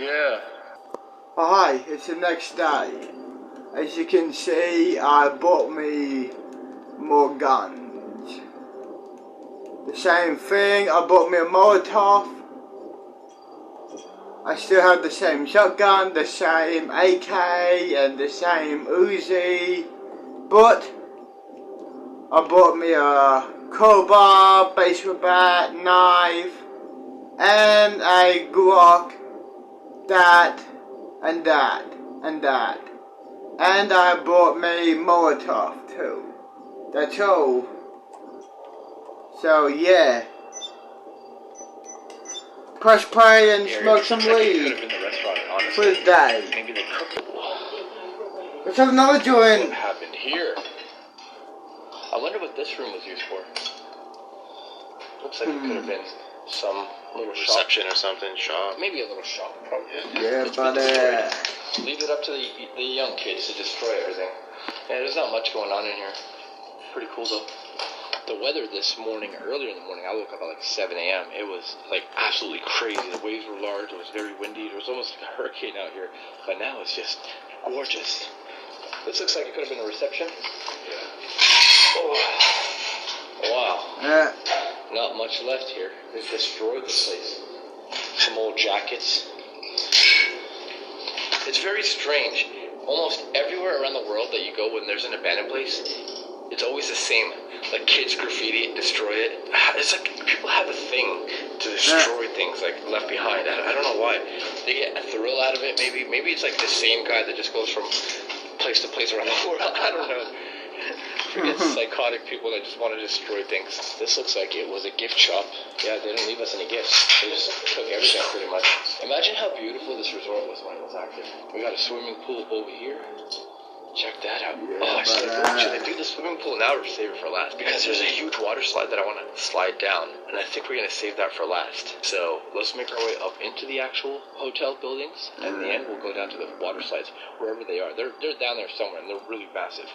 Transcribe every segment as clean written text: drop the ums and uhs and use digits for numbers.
Yeah. Oh, hi, it's the next day. As you can see, I bought me more guns. The same thing, I bought me a Molotov. I still have the same shotgun, the same AK, and the same Uzi. But I bought me a crowbar, baseball bat, knife, and a Glock, that, and that, and that. And I bought me Molotov too. That's all. So yeah. Press play and smoke some weed for the day. Maybe they cooked it. Let's have another joint. What happened here? I wonder what this room was used for. Looks like it could have been some little shop. Reception or something, shop. Maybe a little shop, probably. Yeah, but leave it up to the young kids to destroy everything. Yeah, there's not much going on in here. Pretty cool though. The weather this morning, earlier in the morning, I woke up at like 7 a.m. It was like absolutely crazy. The waves were large. It was very windy. There was almost like a hurricane out here. But now it's just gorgeous. This looks like it could have been a reception. Yeah. Oh. Wow. Yeah. Not much left here. They've destroyed the place. Some old jackets. It's very strange. Almost everywhere around the world that you go when there's an abandoned place, it's always the same. Like kids graffiti it, destroy it. It's like people have a thing to destroy things like left behind. I don't know why. They get a thrill out of it maybe. Maybe it's like the same guy that just goes from place to place around the world. I don't know. Forget psychotic people that just want to destroy things. This looks like it was a gift shop. Yeah, they didn't leave us any gifts. They just took everything pretty much. Imagine how beautiful this resort was when it was active. We got a swimming pool over here. Check that out. Oh, should I do the swimming pool now or save it for last? Because there's a huge water slide that I want to slide down, and I think we're going to save that for last. So let's make our way up into the actual hotel buildings, and in the end we'll go down to the water slides, wherever they are. They're down there somewhere, and they're really massive.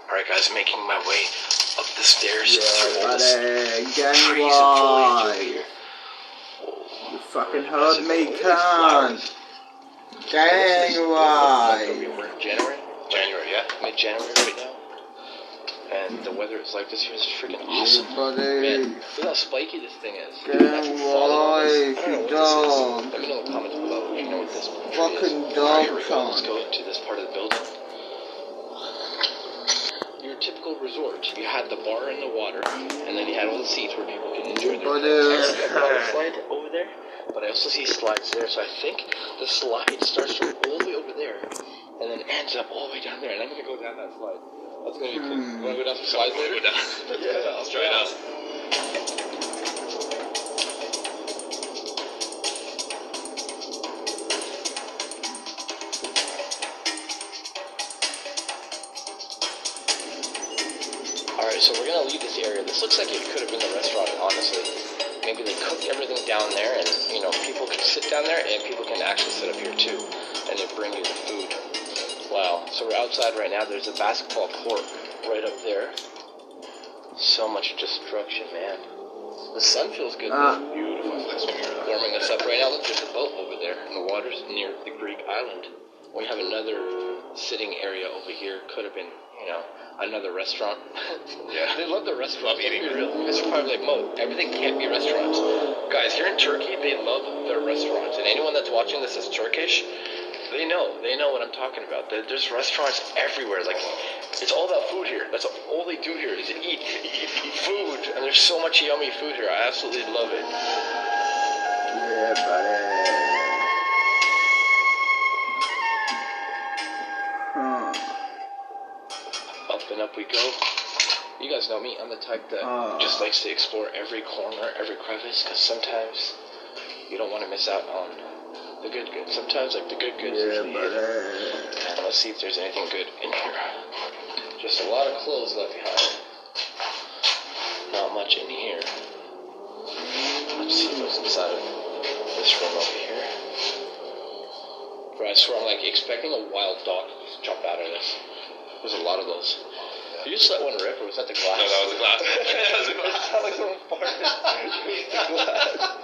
Alright guys, making my way up the stairs through all this trees and foliage over here. You fucking heard me, cunt. Gang why? We're in January, yeah, mid-January right now. And the weather is like this here is freaking awesome. Man, look how spiky this thing is. Gang why, you dog. Let me know in the comments below if you know what this fucking is. dog, Let's go into this part of the building. Your typical resort. You had the bar and the water, and then you had all the seats where people can enjoy their slide over there. But I also see slides there, so I think the slide starts from all the way over there, and then ends up all the way down there. And I'm gonna go down that slide. That's gonna be cool. You wanna go down some slides later? Go down. Yeah, I'll try it out. Alright, so we're going to leave this area. This looks like it could have been the restaurant, honestly. Maybe they cooked everything down there, and, you know, people can sit down there, and people can actually sit up here, too. And they bring you the food. Wow. So we're outside right now. There's a basketball court right up there. So much destruction, man. The sun feels good, though. Beautiful. Warming us up right now. Look, there's a boat over there, and the water's near the Greek island. We have another sitting area over here. Could have been, you know, another restaurant. Yeah. They love the restaurant. Let's be real. You guys are probably like, Mo, everything can't be restaurants. Guys, here in Turkey, they love their restaurants. And anyone that's watching this is Turkish, they know what I'm talking about. There's restaurants everywhere. Like, it's all about food here. That's all they do here is eat food. And there's so much yummy food here. I absolutely love it. Yeah, buddy. Up and up we go. You guys know me. I'm the type that just likes to explore every corner, every crevice, because sometimes you don't want to miss out on the good. Sometimes, like, the good is usually hidden. And let's see if there's anything good in here. Just a lot of clothes left behind. Not much in here. Let's see what's inside of this room over here. Bro, I swear I'm like expecting a wild dog to just jump out of this. There's a lot of those. Did you just let one rip, or was that the glass? No, that was the glass. That was the glass. It sounded like someone farted. It was the glass.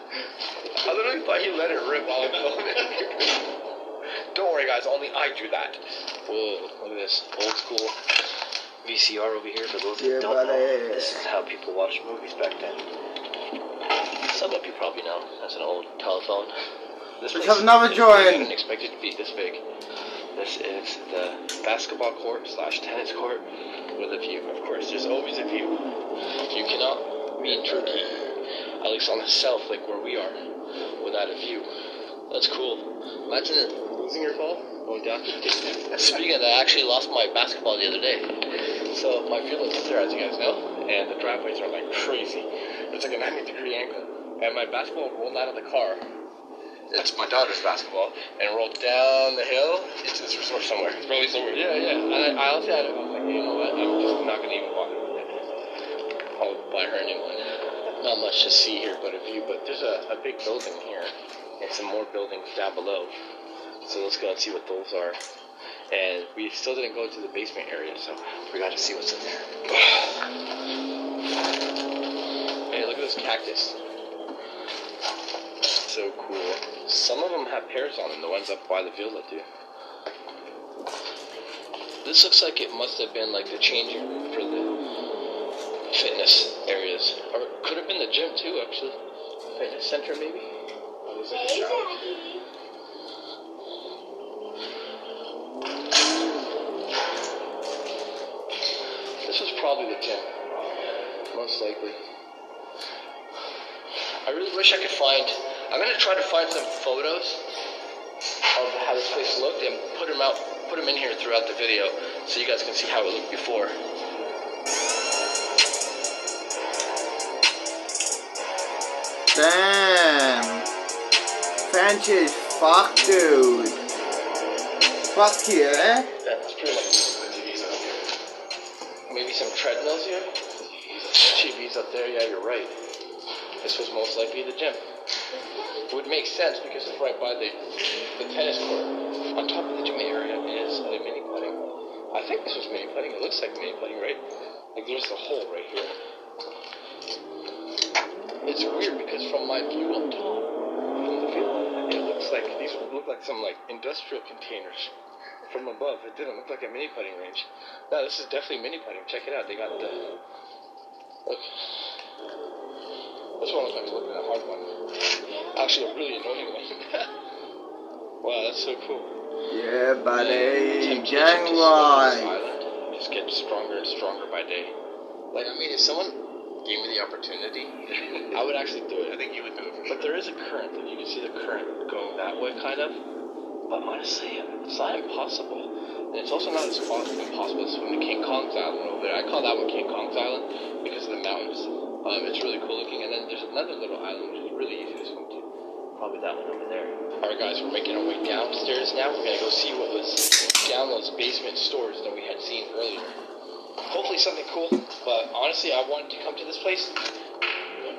I literally thought you let it rip while I was filming. Don't worry, guys. Only I do that. Whoa, look at this old school VCR over here. For those who don't know, this is how people watched movies back then. Some of you probably know. That's an old telephone. This Let's have another join. I didn't expect it to be this big. This is the basketball court / tennis court with a view. Of course, there's always a view. You cannot be in Turkey, at least on the south, like where we are, without a view. That's cool. Imagine losing your ball, going down. Speaking of that, I actually lost my basketball the other day. So my field is there, as you guys know, and the driveways are like crazy. It's like a 90-degree angle, and my basketball rolled out of the car. It's my daughter's basketball, and rolled down the hill into this resort somewhere. It's probably somewhere. Yeah. And I honestly had it. I was like, you know what? I'm just not gonna even bother with it. I'll buy her a new one. Not much to see here, but a view. But there's a big building here, and some more buildings down below. So let's go and see what those are. And we still didn't go to the basement area, so we got to see what's in there. Hey, look at this cactus. So cool. Some of them have pears on them, the ones up by the villa do. This looks like it must have been like the changing room for the fitness areas. Or it could have been the gym too, actually. Fitness center, maybe? Oh, there's like a shower. This was probably the gym. Most likely. I really wish I could find... I'm going to try to find some photos of how this place looked and put them in here throughout the video so you guys can see how it looked before. Damn. French as fuck, dude. Fuck you, eh? That's pretty much maybe some treadmills here. TVs up there, yeah, you're right. This was most likely the gym. It would make sense because it's right by the tennis court. On top of the gym area is the mini putting. I think this was mini putting. It looks like mini putting, right? Like there's the hole right here. It's weird because from my view up top, from the view, it looks like these look like some like industrial containers. From above, it didn't look like a mini putting range. No, this is definitely mini putting. Check it out. They got the look. This one looks like looking at a hard one. Actually, a really annoying one. Wow, that's so cool. Yeah, buddy. Gang Gang just get stronger and stronger by day. Like, I mean, if someone gave me the opportunity, I would actually do it. I think you would do it for sure. But there is a current. You can see the current going that way, kind of. But honestly, it's not impossible. And it's also not as impossible as swimming King Kong's Island over there. I call that one King Kong's Island because of the mountains. It's really cool looking. And then there's another little island which is really easy to swim to. Probably that one over there. Alright guys, we're making our way downstairs now. We're going to go see what was down those basement stores that we had seen earlier. Hopefully something cool. But honestly, I wanted to come to this place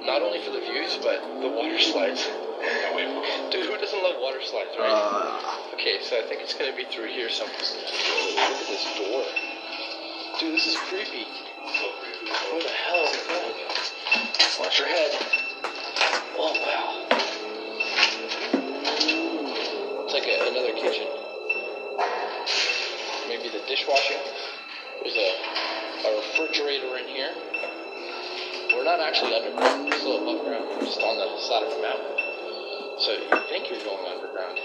not only for the views, but the water slides. Dude, who doesn't love water slides, right? Okay, so I think it's going to be through here somewhere. Look at this door. Dude, this is creepy. What the hell is that? Watch your head. Oh, wow. It's like another kitchen. Maybe the dishwasher. There's a refrigerator in here. We're not actually underground. We're still above ground. We're just on the side of the mountain. So you think you're going underground.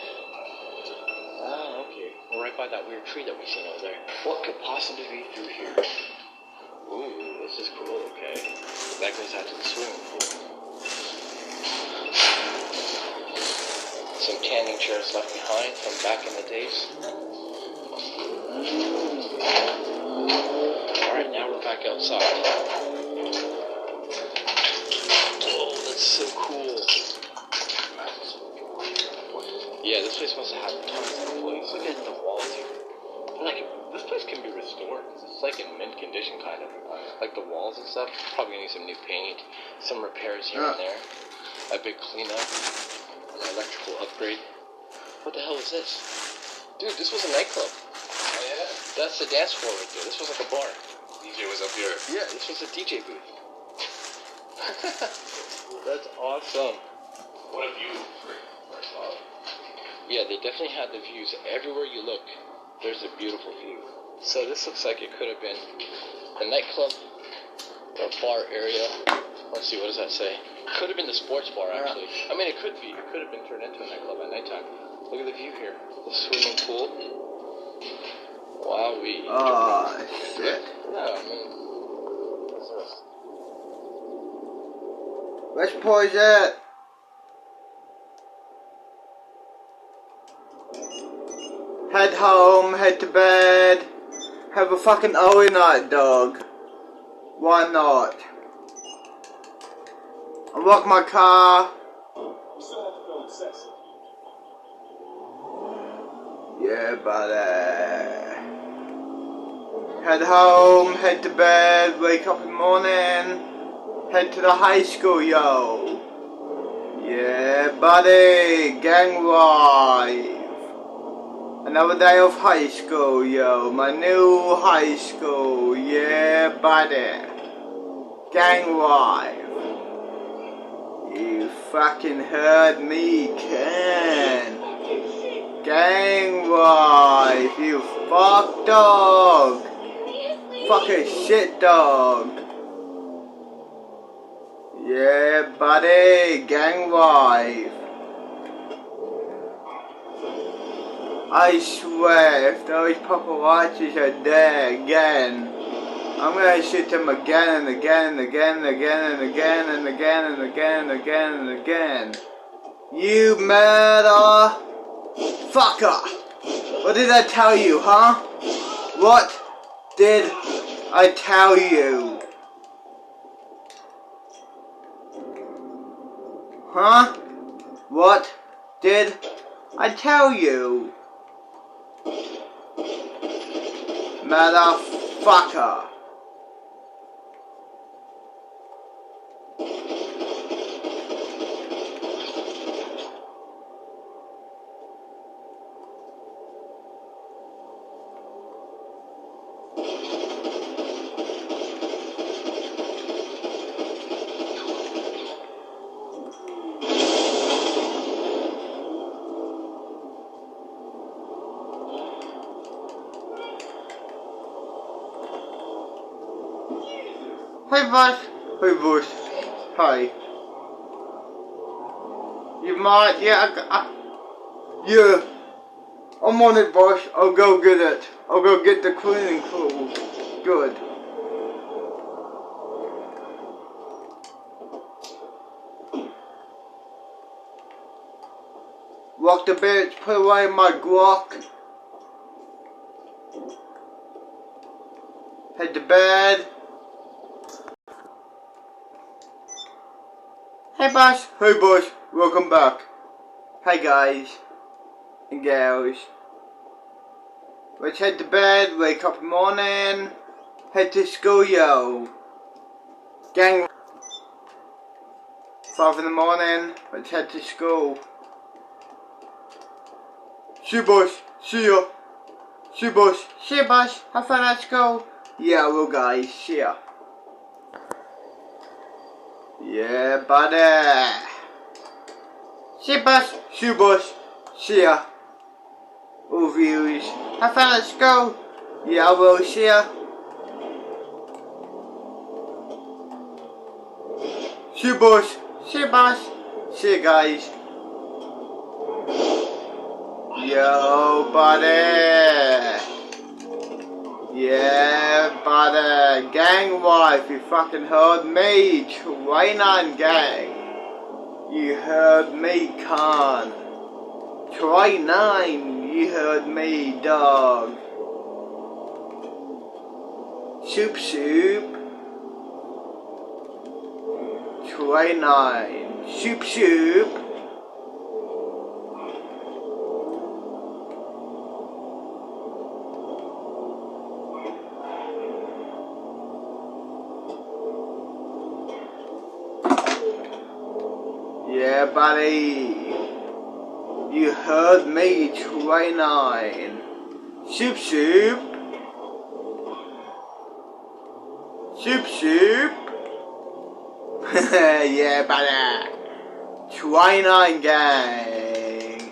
Ah, okay. We're right by that weird tree that we seen over there. What could possibly be through here? Ooh, this is cool, okay. That goes out to the swimming pool. Some tanning chairs left behind from back in the days. Alright, now we're back outside. Oh, that's so cool. Yeah, this place must have tons of employees. Look at the walls here. Like, this place can be restored. It's like in mint condition, kind of. Like the walls and stuff. Probably gonna need some new paint, some repairs here and there. A big cleanup. An electrical upgrade. What the hell is this? Dude, this was a nightclub. Oh, yeah? That's the dance floor right there. This was like a bar. These DJ was up here. Yeah, this was a DJ booth. That's awesome. What a view. First off. Yeah, they definitely had the views. Everywhere you look, there's a beautiful view. So this looks like it could have been a nightclub or bar area. Let's see, what does that say? Could have been the sports bar, actually. I mean, it could be. It could have been turned into a nightclub at nighttime. Look at the view here. The swimming pool. Wowee. Oh, shit. Yeah, I mean, what's this? Let's pause it. Head home, head to bed. Have a fucking early night, dog. Why not? Unlock my car. Yeah, buddy. Head home, head to bed, wake up in the morning. Head to the high school, yo. Yeah, buddy. Gang life. Another day of high school, yo. My new high school. Yeah, buddy. Gang life. You fucking heard me, Ken. Gang life. You fuck dog. Fucking shit dog. Yeah, buddy. Gang life. I swear, if those paparazzis are there again, I'm gonna shoot them again and again and again and again and again and again and again and again and again. You murder fucker! What did I tell you, huh? What did I tell you? Huh? What did I tell you? Motherfucker. Hey boss. Hey boss. Hi. You might, yeah, yeah. I'm on it, boss. I'll go get it. I'll go get the cleaning crew. Good. Lock the bitch, put away my Glock. Head to bed. Hey boss. Hey boss. Welcome back. Hey guys and gals. Let's head to bed, wake up in the morning, head to school, yo. Gang. 5 in the morning, let's head to school. See you, boss. See ya. See you, boss. See ya, boss. Have fun at school. Yeah, well, guys. See ya. Yeah, buddy. See ya, boss. See you, boss. See ya. All views. Have fun at school. Yeah, I will. See ya. See you, boss. See ya, boss. See ya, guys. Yo, buddy. Yeah, buddy. Gang wife, you fucking heard me. Train on gang. You heard me, con. Try 9, you heard me, dog. Soup. Try 9. Soup. Yeah, buddy. You heard me, try 9. Soup. Soup. Yeah, buddy. 29 gang.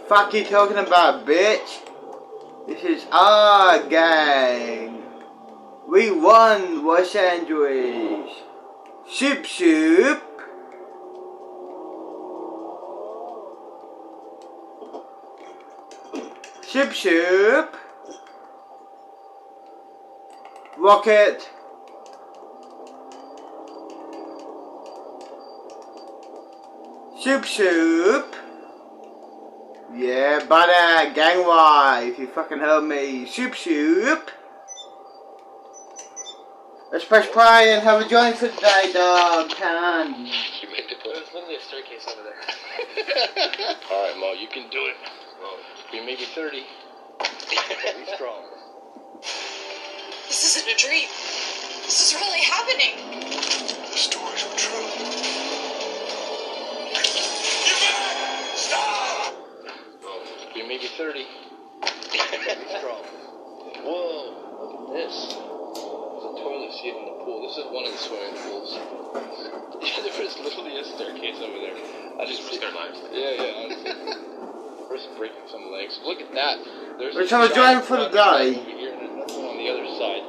Fuck you talking about, bitch? This is our gang. We won Los Angeles. Soup. Soup. Rocket. Soup. Yeah, buddy, gang wife, you fucking heard me. Soup. Let's press play and have a joint for the day, dog. Can. You made it. There's literally a staircase over there. Alright, Mo, you can do it. You may be 30. Be strong. This isn't a dream. This is really happening. The stories were true. Get back! Stop! You may be 30. Be strong. Whoa, look at this. There's a toilet seat in the pool. This is one of the swimming pools. There was literally a staircase over there. I just risked their lives. Yeah, honestly. First breaking some legs. Look at that. There's Let's have a joint for the day. Over here and another one on the other side.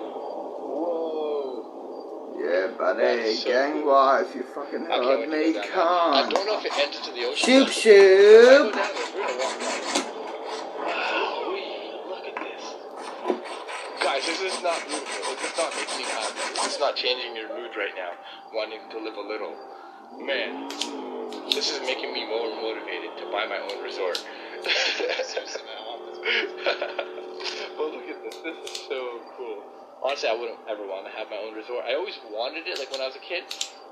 Whoa. Yeah, buddy, So gang cool. wife, you fucking I can't heard wait to me. go down there. I Can't. don't know if it ends into the ocean. Soup. If I go down there, we're gonna walk down. Wow, look at this. Guys, this is not beautiful. It's not making me happy. It's not changing your mood right now. Wanting to live a little. Man, this is making me more motivated to buy my own resort. Well, look at this. This is so cool. Honestly, I wouldn't ever want to have my own resort. I always wanted it, like when I was a kid,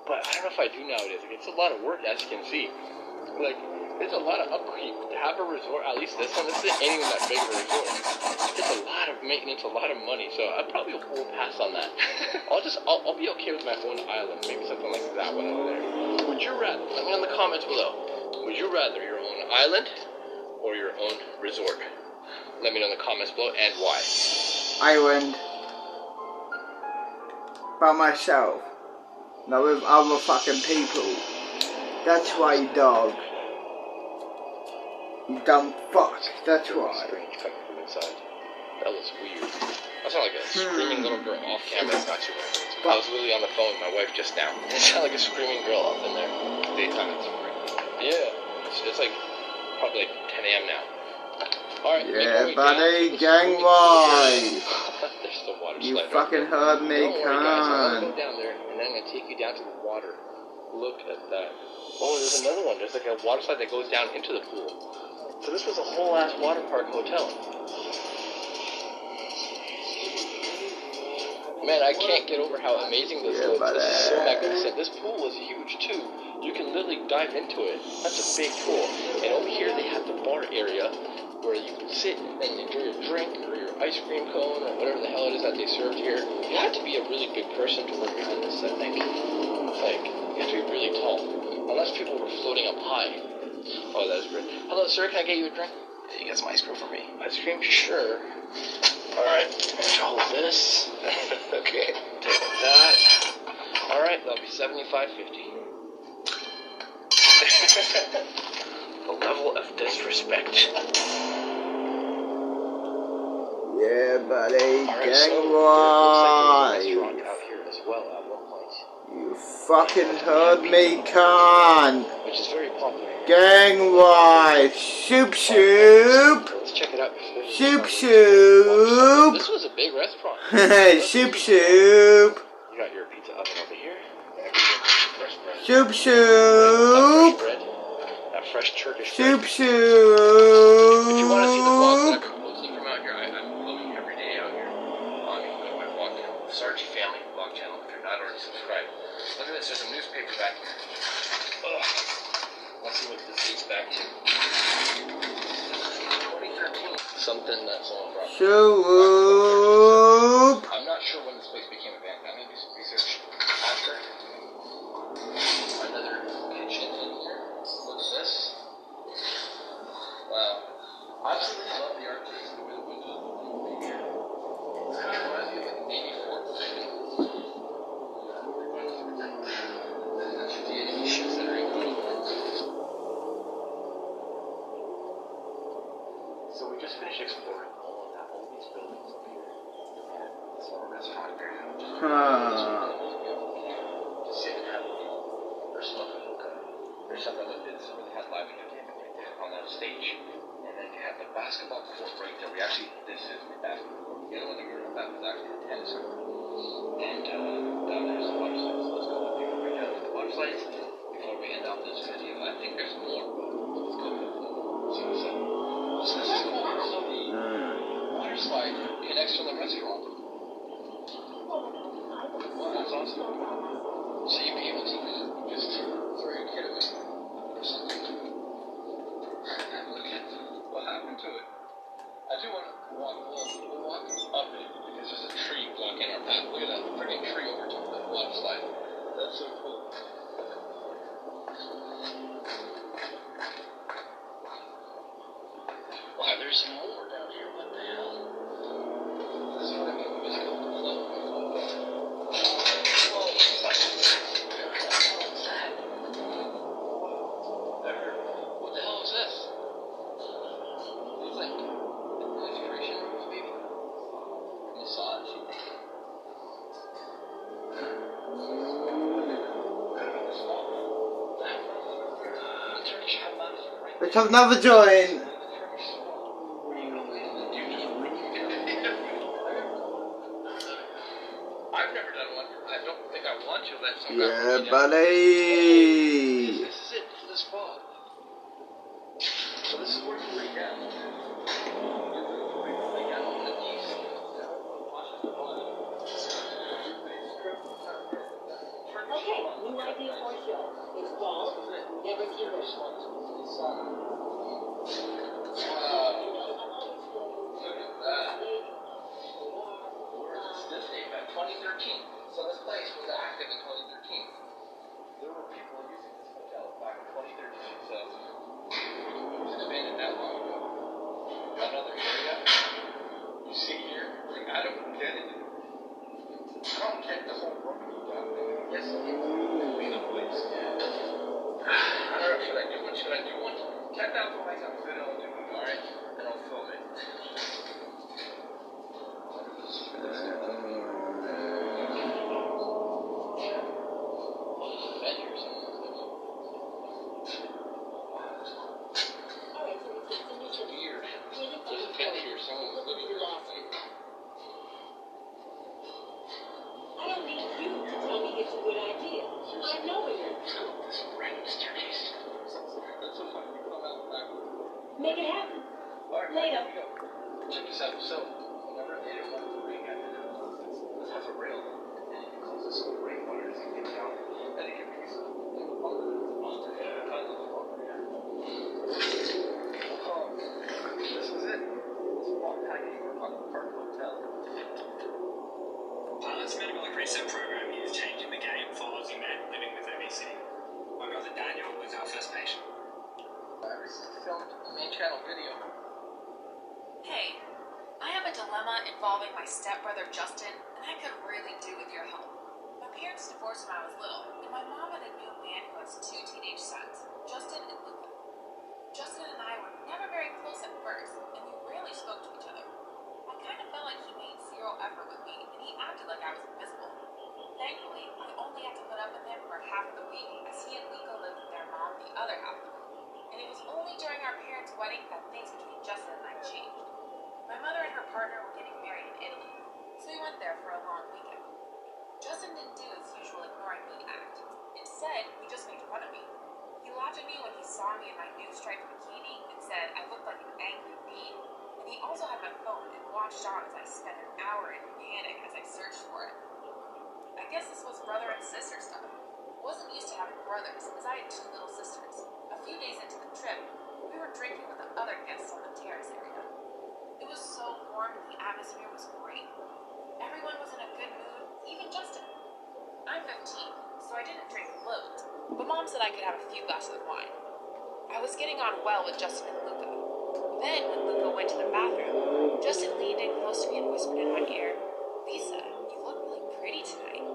but I don't know if I do nowadays. Like, it's a lot of work, as you can see. Like, it's a lot of upkeep to have a resort. At least this one, this isn't even that big of a resort. It's a lot of maintenance, a lot of money. So I probably will pass on that. I'll be okay with my own island, maybe something like that one over there. Would you rather? Let me know in the comments below. Would you rather your own island or your own resort? Let me know in the comments below and why. Island. By myself. Not with other fucking people. That's why, dog. You dumb fuck. That's why. Strange coming from inside. That was weird. That sounded like a screaming little girl off camera. It's not too bad. I was literally on the phone with my wife just now. It sounded like a screaming girl up in there. Daytime it's freaking. Yeah. It's like probably like 10 a.m. now. Alright, Yeah, buddy, gang wife. There's the water You slide. fucking heard me, Don't worry, guys. I'm cunt. gonna go down there and then I'm gonna take you down to the water. Look at that. Oh, there's another one. There's like a water slide that goes down into the pool. So this was a whole ass water park hotel. Man, I can't get over how amazing this looks. This is so magnificent. This pool was huge too. You can literally dive into it. That's a big pool. And over here they have the bar area where you can sit and enjoy your drink or your ice cream cone or whatever the hell it is that they served here. You have to be a really big person to work on this, I think. Like, you have to be really tall. Unless people were floating up high. Oh, that was great. Hello, sir, can I get you a drink? Yeah, you got some ice cream for me. Ice cream? Sure. Alright, all of this. Okay, take that. Alright, that'll be $75.50. The level of disrespect. Yeah, buddy, Alright, gang so there looks like there's a wife. restaurant out here as well at one point. You fucking heard me, cunt. Which is very popular. Gang wife. Soup. Let's check it out. Soup. This was a big restaurant. Soup. You got your pizza oven over here. Fresh bread. Soup. That fresh bread. That fresh Turkish bread. If you want to see the vlogs that I'm posting from out here, I'm vlogging every day out here. Go to my vlog channel, Sarchi Family Vlog channel, if you're not already subscribed. Look at this, there's a newspaper back here. Ugh. Let's see what this dates back to. 2013. Something that someone brought. Soup. I'm not sure when this place became a bank. I may do some research after. Another kitchen in here. Look at this. Wow. I absolutely love the architecture, the way the windows look here. This kind of reminds me of like a Navy Fort building. Sit and have a meal or smoke a hookah or something like this. Really have live entertainment right there on that stage. And then you have the basketball court right there. This is the basketball court. The other one that we were talking about was actually the tennis court. And down there's the water slides. So let's go up here right down to the water slides before we end off this video. I think there's more. Let's go see what's up. So this is cool. So the water slide connects to the restaurant. Well, that's awesome. So you'd be able to just throw your kid away or something. Look at what happened to it. I do want to walk up it because there's a tree blocking our path. Look at that freaking tree over to the water slide. That's so cool. Wow, there's some more down here. What the hell? This is what I mean. We just go with the flow. What the hell is this? It's like inspiration rooms, maybe? Massage. Let's have another joint. I've never done one. I don't think I want to. Let some Yeah, buddy. This is it for the spa. So this is where you lay down. You lay down on the knees. Okay, new idea for a show. It's called Never Give Up. Look at that. Where is this date? 2013. So this place was active in 2013. There were people using this hotel back in 2013. So it was expanded that long ago. Another area. You see here? Like, I don't get it. I don't get the whole rugby down there. Yes, it's clean up place. I don't know. Should I do one? Check out the lights on the video. I'll do one. Alright? And I'll film it. I don't need you to tell me it's a good idea. I know it is. This random staircase. That's so funny. You come out back. Make it happen. Alright, Later. here we go. Check this out. So, whenever they didn't want to bring it, this has a rail. And you can close this so the rainwater doesn't get down. And it can be this is it. This is Long Hiking Park Hotel. Pilot's medical research program is changing the game for Aussie men living with obesity. My brother Daniel was our first patient. This is filmed main channel video. Hey, I have a dilemma involving my stepbrother Justin, and I could really do with your help. My parents divorced when I was little, and my mom had a new man who has 2 teenage sons, Justin and Luca. Justin and I were never very close at first, and we rarely spoke to each other. I kind of felt like he made zero effort with me, and he acted like I was invisible. Thankfully, I only had to put up with him for half of the week, as he and Luca lived with their mom the other half of the week. And it was only during our parents' wedding that things between Justin and I changed. My mother and her partner were getting married in Italy, so we went there for a long weekend. Justin didn't do his usual ignoring me act. Instead, he just made fun of me. He laughed at me when he saw me in my new striped bikini and said I looked like an angry bee. And he also had my phone and watched on as I spent an hour in panic as I searched for it. I guess this was brother and sister stuff. Wasn't used to having brothers, as I had 2 little sisters. A few days into the trip, we were drinking with the other guests on the terrace area. It was so warm and the atmosphere was great. Everyone was in a good mood, even Justin. I'm 15, so I didn't drink loads, but Mom said I could have a few glasses of wine. I was getting on well with Justin and Luca. Then, when Luca went to the bathroom, Justin leaned in close to me and whispered in my ear, "Lisa, you look really pretty tonight."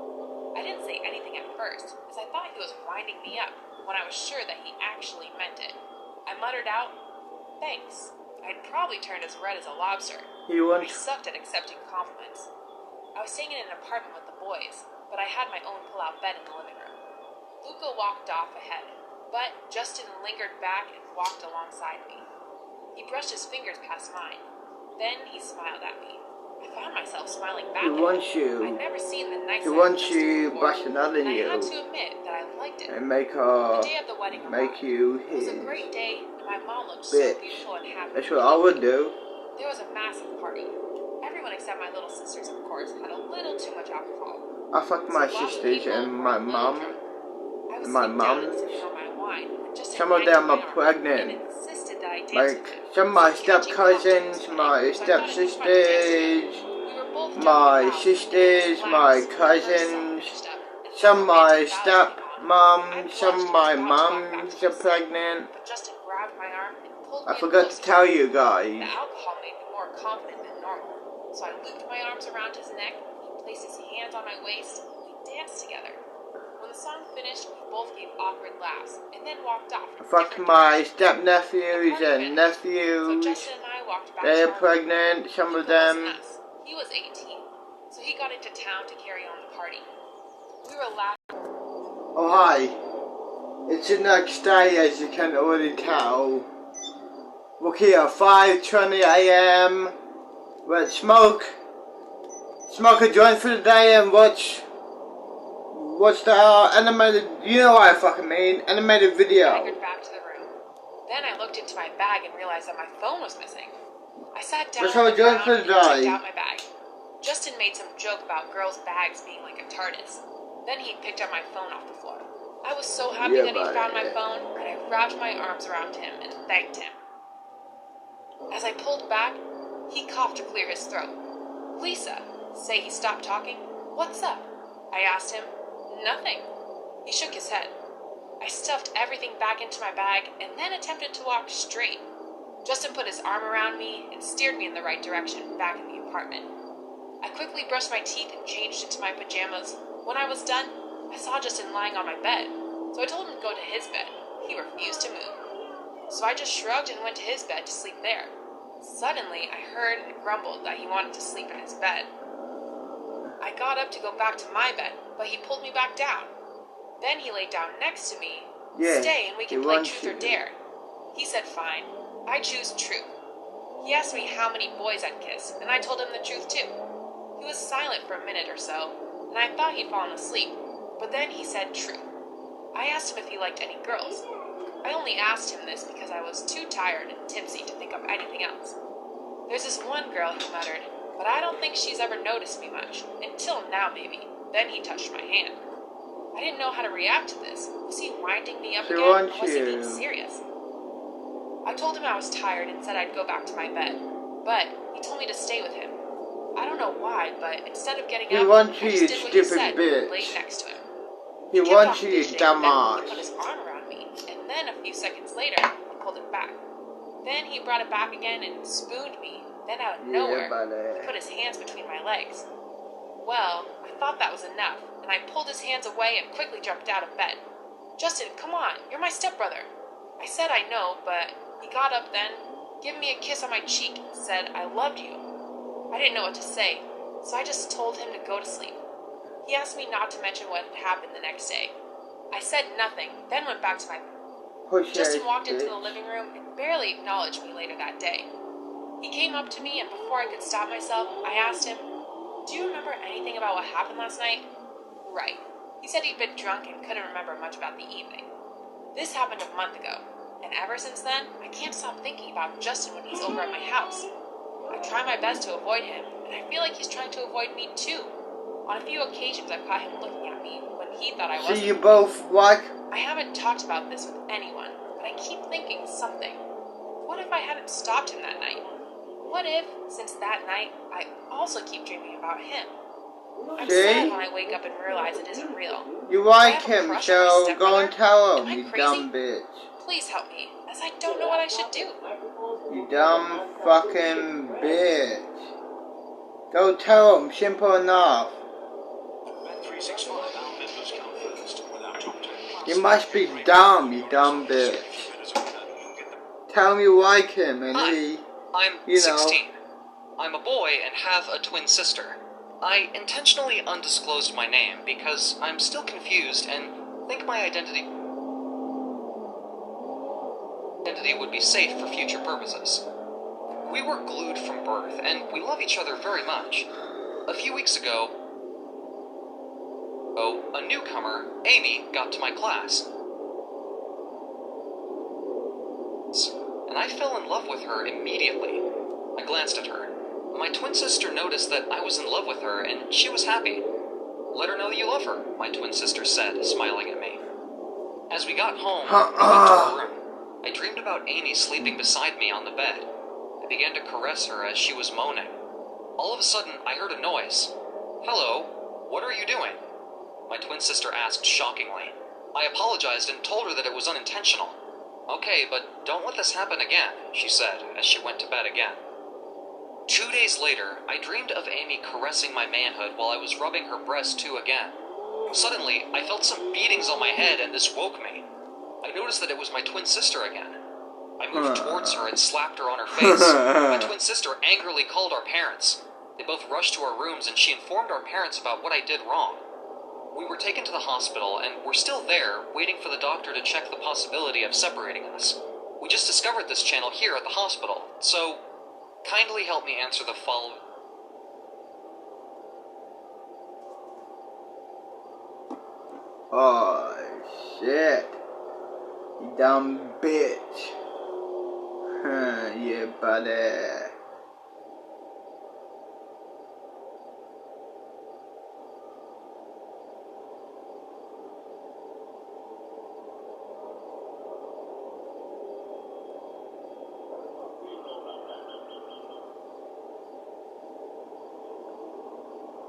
I didn't say anything at first, as I thought he was winding me up, when I was sure that he actually meant it. I muttered out, "Thanks." I'd probably turned as red as a lobster. You I want? sucked at accepting compliments. I was staying in an apartment with the boys, but I had my own pull-out bed in the living room. Luca walked off ahead, but Justin lingered back and walked alongside me. He brushed his fingers past mine. Then he smiled at me. I found myself smiling back He at wants him. you. I'd never seen the nice He side of wants Justin you before, brush another and I had you. to admit that I liked it. And make The day of the wedding make arrived. you It was a his great day, and my mom looked bitch. so beautiful and happy. That's what I would do. There was a massive party. Everyone except my little sisters, of course, had a little too much alcohol. I fucked my So lots of sisters people and were my a little mum. drunk. I was My sitting down and mum. sipping on my wine, and just Some of them are pregnant. and insisted that I dance Like with him. some of my So step catching cousins, cocktails my was step funny, so I thought it was fun to dance sisters, together. We were both jumping my about, sisters, and my it was laughs whenever a song cousins, finished up, and some of my romantic step ballad came on. I mums, some blushed of my and was about to walk back mums to are my seat, pregnant. but Justin grabbed my arm and pulled I me in forgot to closer. tell you The guys. alcohol made me more confident than normal, so I looped my arms around his neck, he placed his hands on my waist, and we danced together. When the song finished, we both gave awkward laughs, and then walked off. I fucked my step nephews and nephews. So Justin and I walked back They're to our pregnant, some of them. He was 18, so he got into town to carry on the party. We were laughing. Oh hi. It's the next day, as you can already tell. Look here, 5:20 a.m. Let's smoke a joint for the day and watch the animated, you know what I fucking mean, animated video. Staggered back to the room. Then I looked into my bag and realized that my phone was missing. I sat down Let's have on a the joint ground for and the checked day. out my bag. Justin made some joke about girls' bags being like a TARDIS. Then he picked up my phone off the floor. I was so happy Yeah, that he found my buddy. phone, and I wrapped my arms around him and thanked him. As I pulled back, he coughed to clear his throat. Lisa, say he stopped talking. What's up? I asked him. Nothing. He shook his head. I stuffed everything back into my bag and then attempted to walk straight. Justin put his arm around me and steered me in the right direction back in the apartment. I quickly brushed my teeth and changed into my pajamas. When I was done, I saw Justin lying on my bed, so I told him to go to his bed. He refused to move. So I just shrugged and went to his bed to sleep there. Suddenly, I heard and grumbled that he wanted to sleep in his bed. I got up to go back to my bed, but he pulled me back down. Then he laid down next to me. Yeah, Stay and we can he play wants truth or you. dare. He said fine. I choose truth. He asked me how many boys I'd kiss, and I told him the truth too. He was silent for a minute or so, and I thought he'd fallen asleep, but then he said truth. I asked him if he liked any girls. I only asked him this because I was too tired and tipsy to think of anything else. There's this one girl, he muttered, but I don't think she's ever noticed me much. Until now, maybe. Then he touched my hand. I didn't know how to react to this. Was he winding me up She again, or wants was he being you. serious? I told him I was tired and said I'd go back to my bed, but he told me to stay with him. I don't know why, but instead of getting He up, wants I you, just did what he stupid said bitch. and laid next to him. He kept wants on you, you fidgeting, dumb then ass. he put his arm around me, and then a few seconds later, he pulled it back. Then he brought it back again and spooned me. Then out of nowhere, he put his hands between my legs. Well, I thought that was enough, and I pulled his hands away and quickly jumped out of bed. Justin, come on, you're my stepbrother. I said I know, but he got up then, gave me a kiss on my cheek, and said I loved you. I didn't know what to say, so I just told him to go to sleep. He asked me not to mention what had happened the next day. I said nothing, then went back to my Push Justin ass walked into bitch. the living room and barely acknowledged me later that day. He came up to me, and before I could stop myself, I asked him, do you remember anything about what happened last night? Right. He said he'd been drunk and couldn't remember much about the evening. This happened a month ago, and ever since then, I can't stop thinking about Justin when he's over at my house. I try my best to avoid him, and I feel like he's trying to avoid me too. On a few occasions, I've caught him looking at me when he thought I So wasn't. you both like? I haven't talked about this with anyone, but I keep thinking something. What if I hadn't stopped him that night? What if, since that night, I also keep dreaming about him? I'm See? sad when I wake up and realize it isn't real. You Do I like have a him, crush so on my go stepbrother? and tell him, Am I you crazy? dumb bitch. Please help me, as I don't know what I should do. You dumb fucking bitch. Go tell him, simple enough. Bet365, our members come first. Without top 10 You must be dumb, you dumb bitch. Tell him you like him and Hi. he, I'm you know. 16. I'm a boy and have a twin sister. I intentionally undisclosed my name because I'm still confused and think my identity would be safe for future purposes. We were glued from birth, and we love each other very much. A few weeks ago, a newcomer, Amy, got to my class. And I fell in love with her immediately. I glanced at her. My twin sister noticed that I was in love with her, and she was happy. Let her know that you love her, my twin sister said, smiling at me. As we got home, we went to her room. I dreamed about Amy sleeping beside me on the bed. I began to caress her as she was moaning. All of a sudden, I heard a noise. Hello, what are you doing? My twin sister asked shockingly. I apologized and told her that it was unintentional. Okay, but don't let this happen again, she said as she went to bed again. 2 days later, I dreamed of Amy caressing my manhood while I was rubbing her breast too again. Suddenly, I felt some beatings on my head and this woke me. I noticed that it was my twin sister again. I moved towards her and slapped her on her face. My twin sister angrily called our parents. They both rushed to our rooms and she informed our parents about what I did wrong. We were taken to the hospital and we're still there, waiting for the doctor to check the possibility of separating us. We just discovered this channel here at the hospital, so kindly help me answer the following. Oh, shit. You dumb bitch. Yeah, buddy.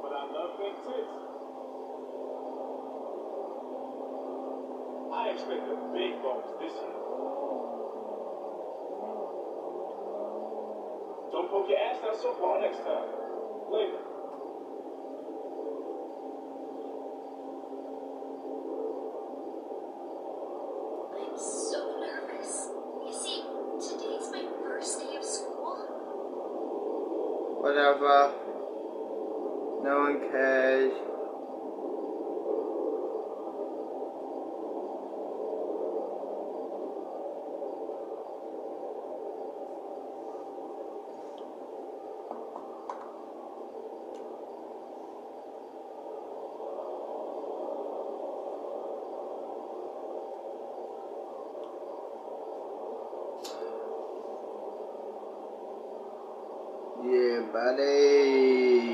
But I love big tits. I expect a big bonus this year. Don't poke your ass out so far next time. Later. I'm so nervous. You see, today's my first day of school. Whatever. No one cares. Yeah, buddy.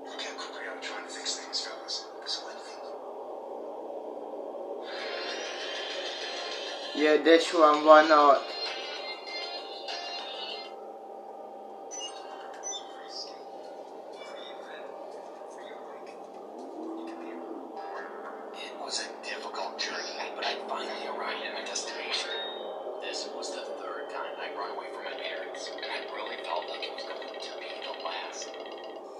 Look how quickly I'm trying to fix things, fellas. So anything. Yeah, this one, why not? It was a difficult journey, but I finally arrived at my destination. This was the third time I'd run away from my parents, and I really felt like it was going to be the last.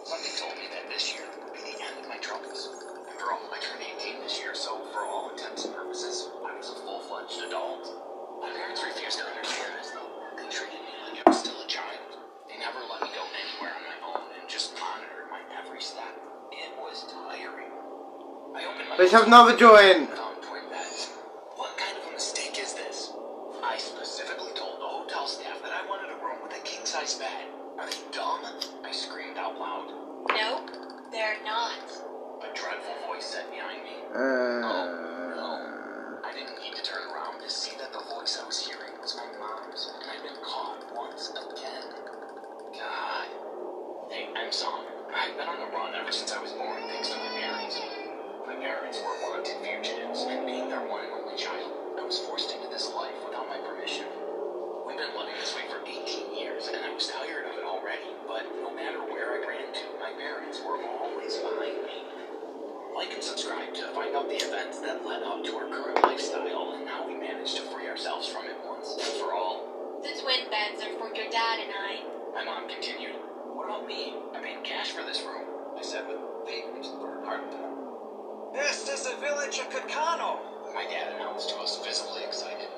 Something told me that this year would be the end of my troubles. After all, I turned 18 this year, so for all intents and purposes, I was a full-fledged adult. My parents refused to understand this, though. They treated me like I was still a child. They never let me go anywhere on my own and just monitored my every step. It was tiring. I opened my Let's have another joint. found twin beds. What kind of a mistake is this? I specifically told the hotel staff that I wanted a room with a king-size bed. Are they dumb? I screamed out loud. Nope, they're not. A dreadful voice said behind me. Oh, no. I didn't need to turn around to see that the voice I was hearing was my mom's, and I'd been caught once again. God. Hey, I'm Sam. I've been on the run ever since I was born, thanks to my parents. My parents were wanted fugitives, and being their one and only child, I was forced into this life without my permission. We've been living this way for 18 years, and I was tired of it already, but no matter where I ran to, my parents were always behind me. Like and subscribe to find out the events that led up to our current lifestyle and how we managed to free ourselves from it once and for all. The twin beds are for your dad and I. My mom continued, "What about me? I paid cash for this room, I said with pavement for a card. This is the village of Kakano. My dad announced to us, visibly excited.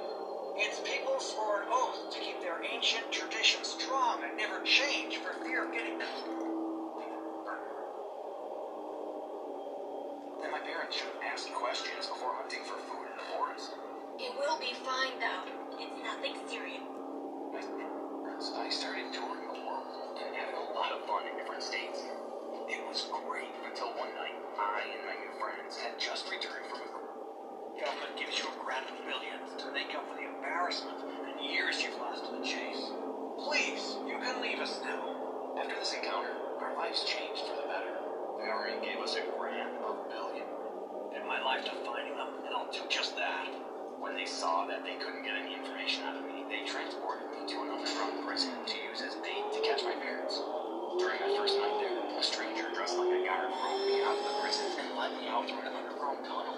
Its people swore an oath to keep their ancient traditions strong and never change for fear of getting them. Then my parents shouldn't ask questions before hunting for food in the forest. It will be fine, though. It's nothing serious. I started touring the world and having a lot of fun in different states. It was great until one night, I and my new friends had just returned from a Government gives you $1 million to make up for the embarrassment and years you've lost in the chase. Please, you can leave us now. After this encounter, our lives changed for the better. The government gave us $1 billion. In my life defining them, and I'll do just that. When they saw that they couldn't get any information out of me, they transported me to an underground prison to use as bait to catch my parents. During my first night there, a stranger dressed like a guard broke me out of the prison and led me out through an underground tunnel.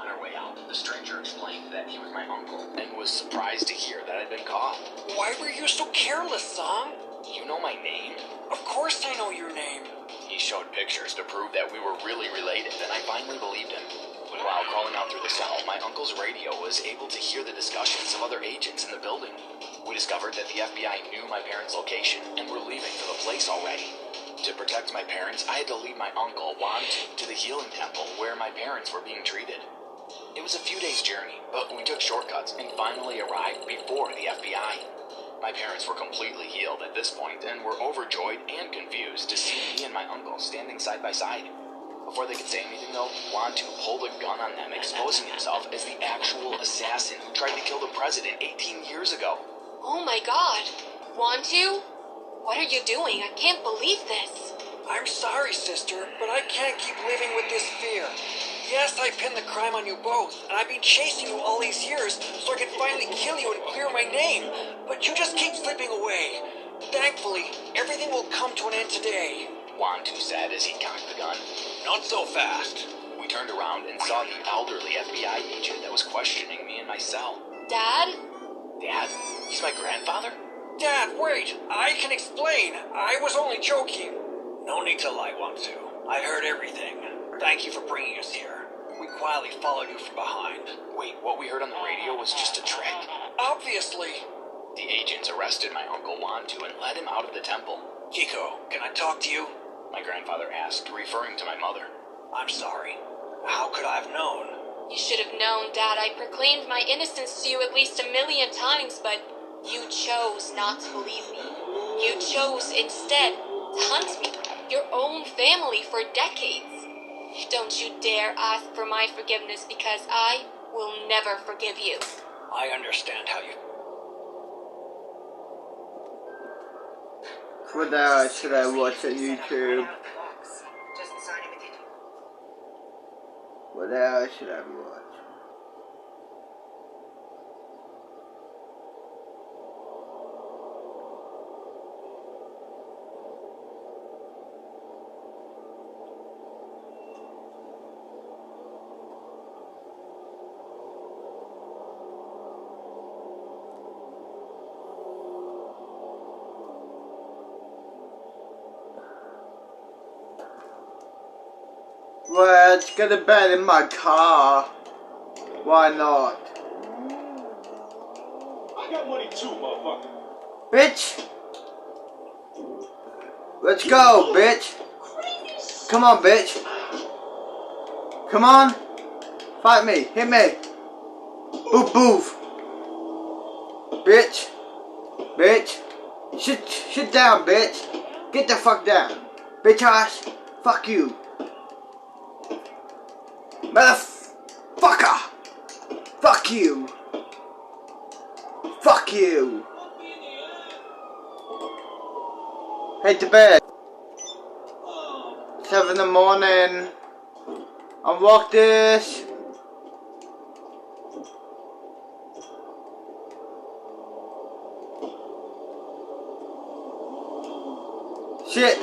On our way out, the stranger explained that he was my uncle and was surprised to hear that I'd been caught. Why were you so careless, Song? You know my name? Of course I know your name. He showed pictures to prove that we were really related, and I finally believed him. But while crawling out through the cell, my uncle's radio was able to hear the discussions of other agents in the building. We discovered that the FBI knew my parents' location and were leaving for the place already. To protect my parents, I had to lead my uncle, Juan, to the healing temple where my parents were being treated. It was a few days' journey, but we took shortcuts and finally arrived before the FBI. My parents were completely healed at this point and were overjoyed and confused to see me and my uncle standing side by side. Before they could say anything, though, Juan pulled a gun on them, exposing himself as the actual assassin who tried to kill the president 18 years ago. Oh my god. Wantu? What are you doing? I can't believe this. I'm sorry, sister, but I can't keep living with this fear. Yes, I pinned the crime on you both, and I've been chasing you all these years so I can finally kill you and clear my name, but you just keep slipping away. Thankfully, everything will come to an end today. Wantu said as he cocked the gun. Not so fast. We turned around and saw the elderly FBI agent that was questioning me in my cell. Dad? Dad? He's my grandfather? Dad, wait! I can explain. I was only joking. No need to lie, Wantu. I heard everything. Thank you for bringing us here. We quietly followed you from behind. Wait, what we heard on the radio was just a trick? Obviously. The agents arrested my uncle Wantu and led him out of the temple. Kiko, can I talk to you? My grandfather asked, referring to my mother. I'm sorry. How could I have known? You should have known, Dad. I proclaimed my innocence to you at least 1,000,000 times, but you chose not to believe me. You chose instead to hunt me, your own family, for decades. Don't you dare ask for my forgiveness, because I will never forgive you. I understand how you... What else should I watch on YouTube? What else should I watch? Well, it's gonna bed in my car. Why not? I got money too, motherfucker. Bitch! Let's go, bitch! Come on, bitch! Come on! Fight me! Hit me! Boof boof! Bitch! Bitch! Sit down, bitch! Get the fuck down! Bitch ass! Fuck you! Motherfucker! Fuck you! Fuck you! Head to bed. 7 in the morning. Unlock this. Shit.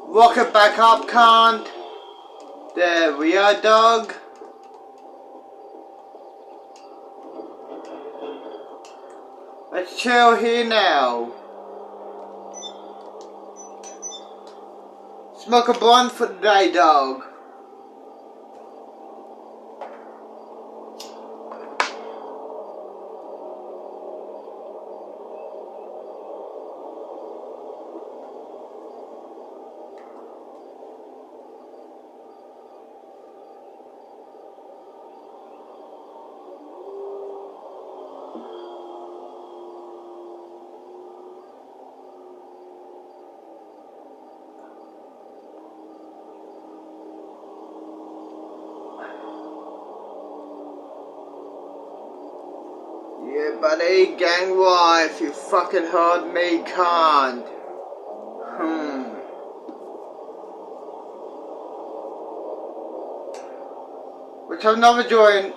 Walk it back up, cunt. There we are, dog. Let's chill here now. Smoke a blunt for the day, dog. Yeah, buddy, gang war if you fucking heard me, can't. Let's have another joint.